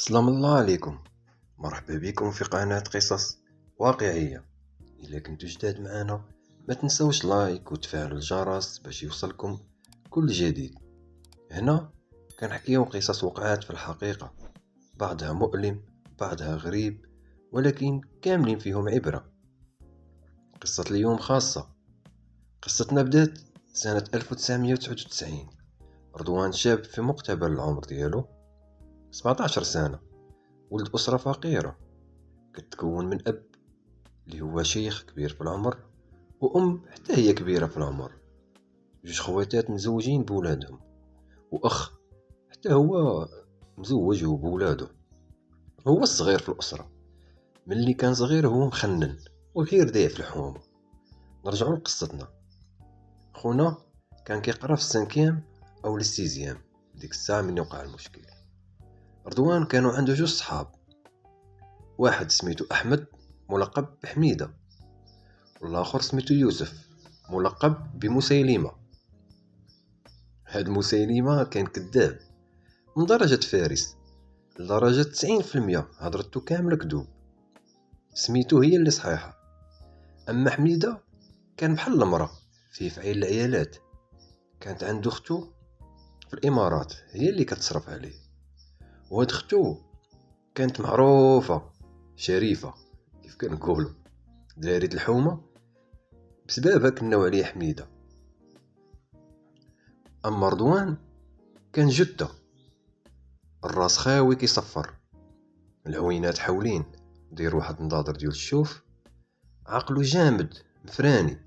سلام الله عليكم. مرحبا بكم في قناة قصص واقعية. إلا كنتو جداد معنا ما تنسوش لايك وتفعلوا الجرس باش يوصلكم كل جديد. هنا كنحكيو قصص وقعات في الحقيقة، بعضها مؤلم بعضها غريب، ولكن كاملين فيهم عبرة. قصة اليوم خاصة. قصتنا بدات سنة 1999. رضوان شاب في مقتبل العمر ديالو 17 سنة، ولد أسرة فقيرة كتكون من أب اللي هو شيخ كبير في العمر، وأم حتى هي كبيرة في العمر، جوج خواتات مزوجين بولادهم، وأخ حتى هو مزوج وبولادو. هو الصغير في الأسرة. من اللي كان صغير هو مخنن وغير ضعيف لحومه. نرجعوا لقصتنا. خونا كان كيقرا في السانكيام أو السيزيام ديك الساعة من يوقع المشكل. رضوان كانوا عنده جوج صحاب، واحد سميتو أحمد ملقب بحميدة، والآخر سميتو يوسف ملقب بمسيلمة. هاد مسيلمة كان كذاب من درجة فارس، لدرجة 90% هضرتو كاملة كذوب، سميتو هي اللي صحيحة. أما حميدة كان بحال المرأة فيه فعيل العيالات، كانت عنده اختو في الإمارات هي اللي كتصرف عليه، وهاد اختو كانت معروفة شريفة كيف كنقولو، دارية الحومة، بسببها كناو عليه حميدة. أما رضوان كان جدة، الراس خاوي كيصفر، العوينات حولين، دير واحد النظاظر ديال الشوف، عقلو جامد مفراني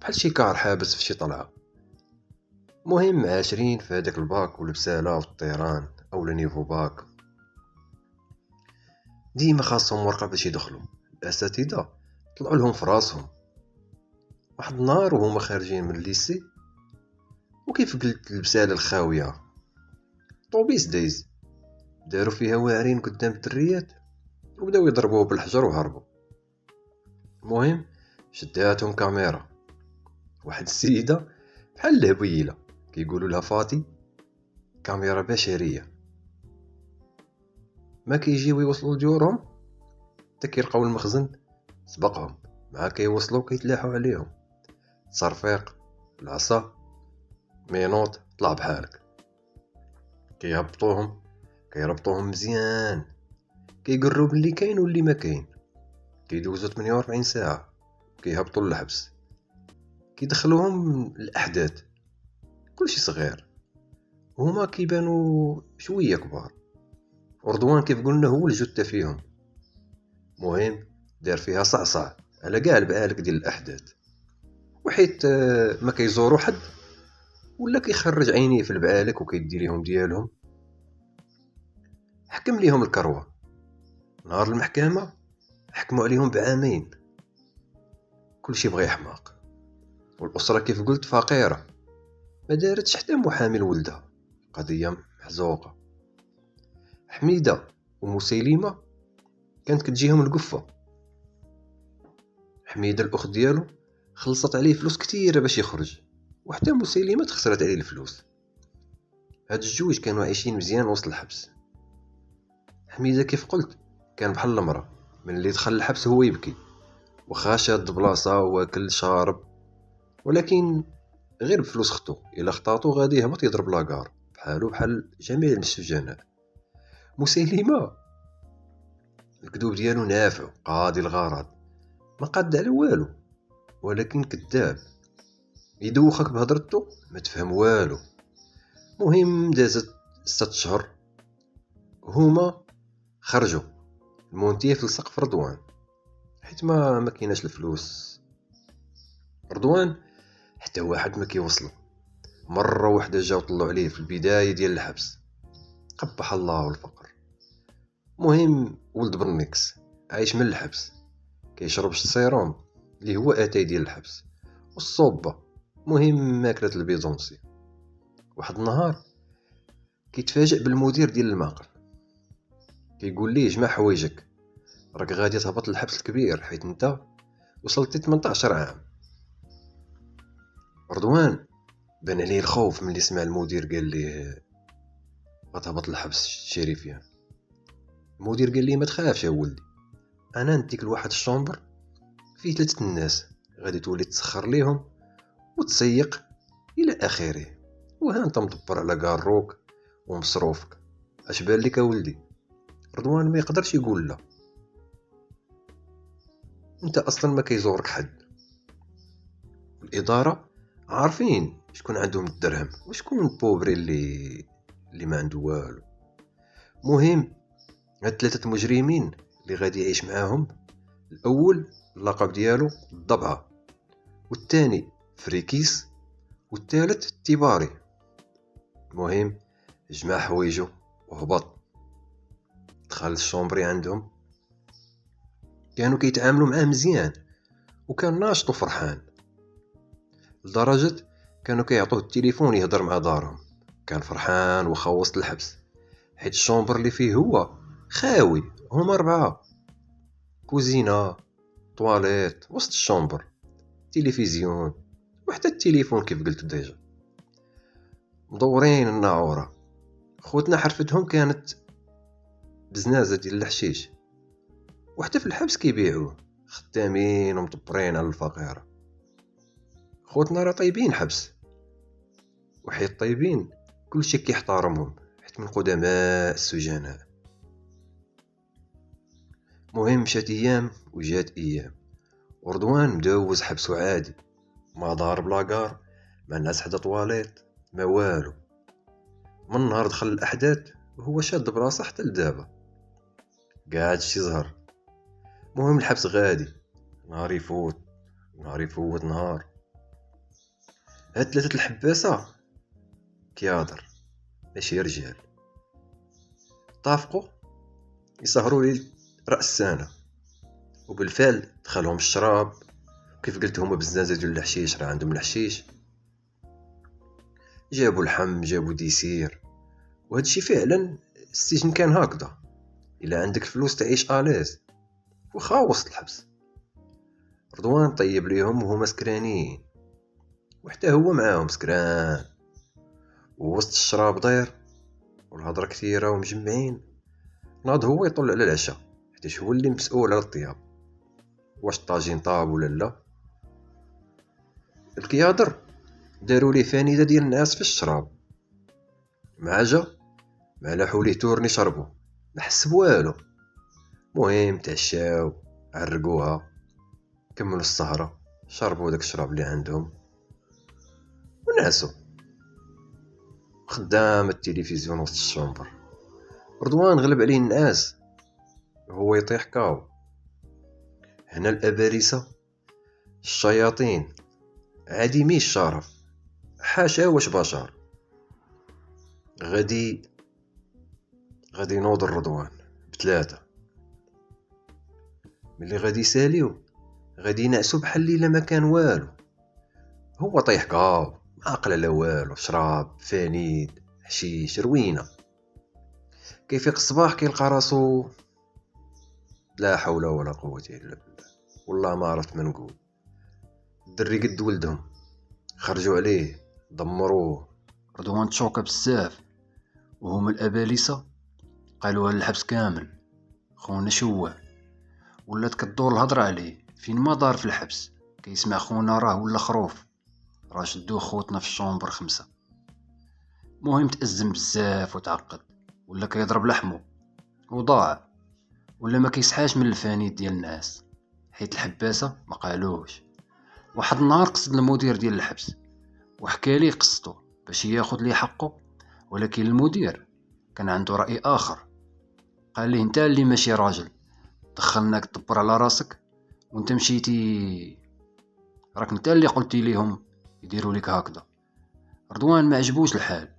بحال شي كار حابس في شي طلعة. مهم عاشرين في هذاك الباك والبسالة والطيران أو نيفو باك، ديما خاصهم ورقة باش يدخلوا. الأساتذة طلعوا لهم في راسهم. واحد النهار وهما خارجين من الليسي، وكيف قلت البسالة الخاوية طوبيس دايز، داروا فيها واعرين قدام الدريات وبداو يضربوه بالحجر وهربوا. المهم شداتهم كاميرا، واحد السيدة بحال الهبيلة كيقولوا لها فاطي، كاميرا بشرية، ما كيجيو يوصلوا لديورهم حتى كيلقاو المخزن سبقهم، مع كيوصلوا كيتلاحوا عليهم. صرفيق العصا مينوط طلع بحالك، كيربطوهم مزيان، كيقروا باللي كاين واللي ما كاين، كيدوزوا 48 ساعة، كيهبطوا للحبس، كيدخلوهم الأحداث كلشي صغير، هما كيبانوا شوية كبار. رضوان كيف قلنا هو الجثة فيهم. مهم دار فيها صعصع على كاع البعالك ديال الأحداث، وحيت ما كيزورو حد ولا كيخرج عينيه في البعالك وكيدي ليهم ديالهم. حكم ليهم الكروة. نهار المحكمة حكموا عليهم بعامين. كلشي بغى يحماق، والأسرة كيف قلت فقيرة، ما دارتش حتى محامي لولدها، قضية محزوقة. حميدة ومسيلمة كانت كتجيهم القفة. حميدة الأخت ديالو خلصت عليه فلوس كتيرة باش يخرج، وحتى مسيلمة تخسرت عليه الفلوس. هاد الجوج كانوا عايشين مزيان وسط الحبس. حميدة كيف قلت كان بحال المرأة، من اللي دخل الحبس هو يبكي، وخا شاد بلاصة واكل شارب، ولكن غير بفلوس اختو، الا خطاتو غادي يهبط يضرب لاكار بحالو بحال جميع المسجونات. مسيلمة الكذوب ديالو نافع قاضي الغرض، ما قاد على والو، ولكن كذاب يدوخك بهضرتو ما تفهم والو. مهم دازت 6 شهور، هما خرجوا المونتيه في سقف رضوان حيت ما كايناش الفلوس. رضوان حتى واحد ما كيوصلو. مره واحده جاو طلعوا عليه في البدايه ديال الحبس، قبح الله الفقر. مهم ولد برنيكس عايش من الحبس، كيشربش السيروم اللي هو اتاي ديال الحبس والصوبه، مهم ماكله البيزونسي. واحد النهار كيتفاجئ بالمدير ديال المعقل، كيقول ليه جمع حوايجك راك غادي تهبط للحبس الكبير حيت انت وصلتي 18 عام. رضوان بان عليه الخوف ملي سمع المدير قال ليه غتهبط للحبس الشريفيان. المدير قال لي ما تخافش يا ولدي، انا نديك لواحد الشومبر فيه 3 الناس غادي تولي تسخر ليهم وتسيق الى اخره، وها انت مدبر على كاروك ومصروفك. اش بان لك يا ولدي؟ رضوان ما يقدرش يقول لا، انت اصلا ما كيزورك حد. الاداره عارفين شكون عندهم الدرهم وشكون البوبري اللي ما عنده والو. مهم هاد 3 مجرمين اللي غادي يعيش معاهم، الاول اللقب ديالو الضبعه، والثاني فريكيس، والثالث تيباري. المهم جمع حوايجو وهبط. دخل الشومبري عندهم، كانوا كيتعاملوا معاه مزيان وكان ناشط وفرحان، لدرجة كانوا كيعطوه التليفون يهضر مع دارهم. كان فرحان وخوص الحبس حيت الشومبر اللي فيه هو خاوي. هما 4، كوزينة، طواليت، وسط الشومبر، تلفزيون، وحتى التليفون كيف قلت ديجا. مدورين الناعورة. خوتنا حرفتهم كانت بزنازة ديال الحشيش، وحتى في الحبس كيبيعوه، خدامين ومطبرين على الفقيرة. خوتنا راه طيبين حبس، وحيت طيبين كلشي كيحترمهم حيت من قدماء السجناء. مهم مشات ايام وجات ايام، ورضوان مدوز حبسو عادي، ما دار بلاكار، ما ناس حدا طواليت، ما والو. من نهار دخل الاحداث وهو شاد براسه حتى لدابا قاعد شي زهر. مهم الحبس غادي، نهار يفوت نهار يفوت نهار. هاد 3 الحباسة كيادر ماشي رجال، اتفقوا يسهروا ليل رأس السنة، وبالفعل دخلهم الشراب. كيف قلت هما بزنازة ديال الحشيش، راه عندهم الحشيش، جابوا اللحم، جابوا ديسير. وهادشي فعلا السجن كان هكذا، الا عندك فلوس تعيش آليز وخا وسط الحبس. رضوان طيب ليهم وهما سكرانين، وحتى هو معاهم سكران، ووسط الشراب داير والهضره كثيره ومجمعين. ناض هو يطل على العشاء حيت هو اللي مسؤول على الطياب، واش الطاجين طاب ولا لا. الكيادر داروا ليه فانيده ديال الناس في الشراب، مع جا ملحوا ليه تورني شربو، ما حس بوالو. مهم تعشاو، عرقوها، كملوا السهره، شربوا داك الشراب اللي عندهم ونعسوا. خدام التلفزيون وسط الشومبر. رضوان غلب عليه النعاس، هو يطيح كاو. هنا الابارسه، الشياطين، عديمي الشرف، حاشا واش بشر. غادي ينوض الرضوان ب3، ملي غادي يساليو غادي ينعسو بحال ليلة ما كان والو. هو طيح كاو، ما عقل لا والو، شراب، فانيد، حشيش، روينه. كيفيق الصباح كيلقى راسو لا حول ولا قوة الا بالله، والله ما عرفت ما نقول. الدري قد ولدهم، خرجوا عليه دمروه. رضوان تشوكا بزاف، وهما الابالسه قالوها للحبس كامل. خونا شوه ولات كدور الهضره عليه فين ما دار في الحبس، كيسمع خونا راه ولا خروف. راه شدوه خوتنا في الشومبر 5. مهم تأزم بزاف وتعقد، ولا كيضرب لحمو وضاع، ولا ما كيسحاش من الفانيد ديال الناس حيت الحباسه ما قالوش. واحد النهار قصد المدير ديال الحبس وحكى ليه قصته باش ياخذ ليه حقه، ولكن المدير كان عنده رأي آخر. قال ليه انت اللي ماشي راجل، دخلناك تدبر على راسك وانت مشيتي، راك انت اللي قلتي ليهم يديروا لك هكذا. رضوان ما عجبوش الحال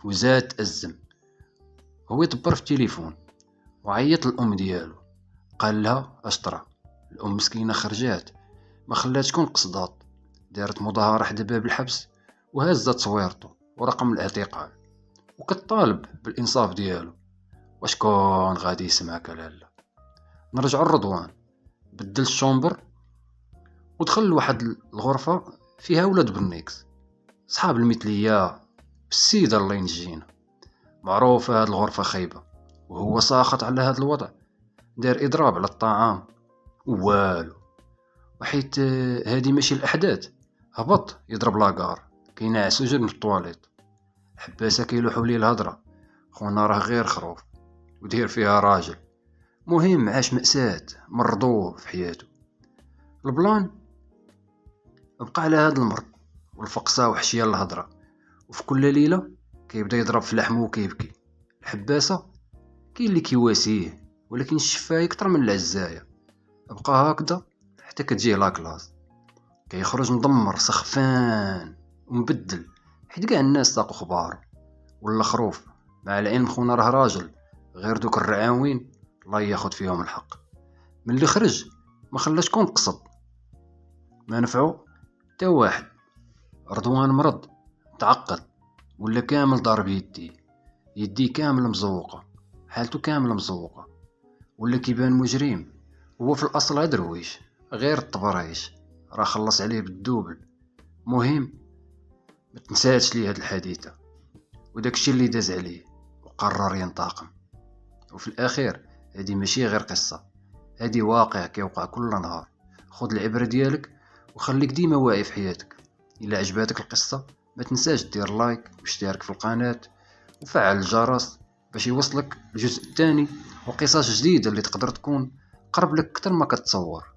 وزاد تأزم. هو يدبر في التليفون وعيط للأم ديالو، قال لها اشطرا. الأم مسكينة خرجات، ما خلات شكون قصدات، دارت مظاهرة حدا باب الحبس وهزت تصويرته ورقم الاعتقال، وكتطالب بالإنصاف ديالو. وشكون غادي يسمع كلاله؟ نرجع الرضوان، بدل الشومبر ودخل لواحد الغرفة فيها ولاد بنيكس، صحاب المثلية، السيدة الله ينجينا. معروفة هاد الغرفة خايبة، وهو ساخط على هذا الوضع دار إضراب على الطعام والو. وحيت هادي ماشي الأحداث، هبط يضرب لاكار كينعس وجد من الطواليت. حباسة كيلوحوا ليه الهضرة، خونا راه غير خروف ودير فيها راجل. مهم عاش مأساة مرضو في حياته. البلان بقى على هاد المرض والفقصة وحشية الهضرة، وفي كل ليلة كيبدا يضرب في لحمو وكيبكي. الحباسة كاين اللي كيواسيه، ولكن الشفاية كتر من العزاية. بقى هكذا حتى كتجيه لاكلاس، كيخرج مدمر سخفان ومبدل، حيت كاع الناس ساقو خبارو. ولا خروف مع العلم خونا راه راجل، غير دوك الرعاوين الله ياخد فيهم الحق. من اللي خرج ما خلاش كون قصد، ما نفعو تا واحد. رضوان مرض تعقد، ولا كامل ضارب يدي كامل مزوقة، حالته كامل مزوقة. ولا كيبان مجرم، هو في الاصل غير درويش، غير الطبريش راه خلص عليه بالدوبل. مهم ما تنساتش ليه هاد الحديثة وداكشي اللي داز عليه، وقرر ينتقم. وفي الاخير هادي ماشي غير قصة، هادي واقع كيوقع كل نهار. خذ العبرة ديالك وخليك ديما واعي في حياتك. الا عجباتك القصة ما تنساش دير لايك واشتراك في القناة وفعل الجرس باش يوصلك الجزء الثاني وقصص جديدة اللي تقدر تكون قرب لك اكثر ما كتصور.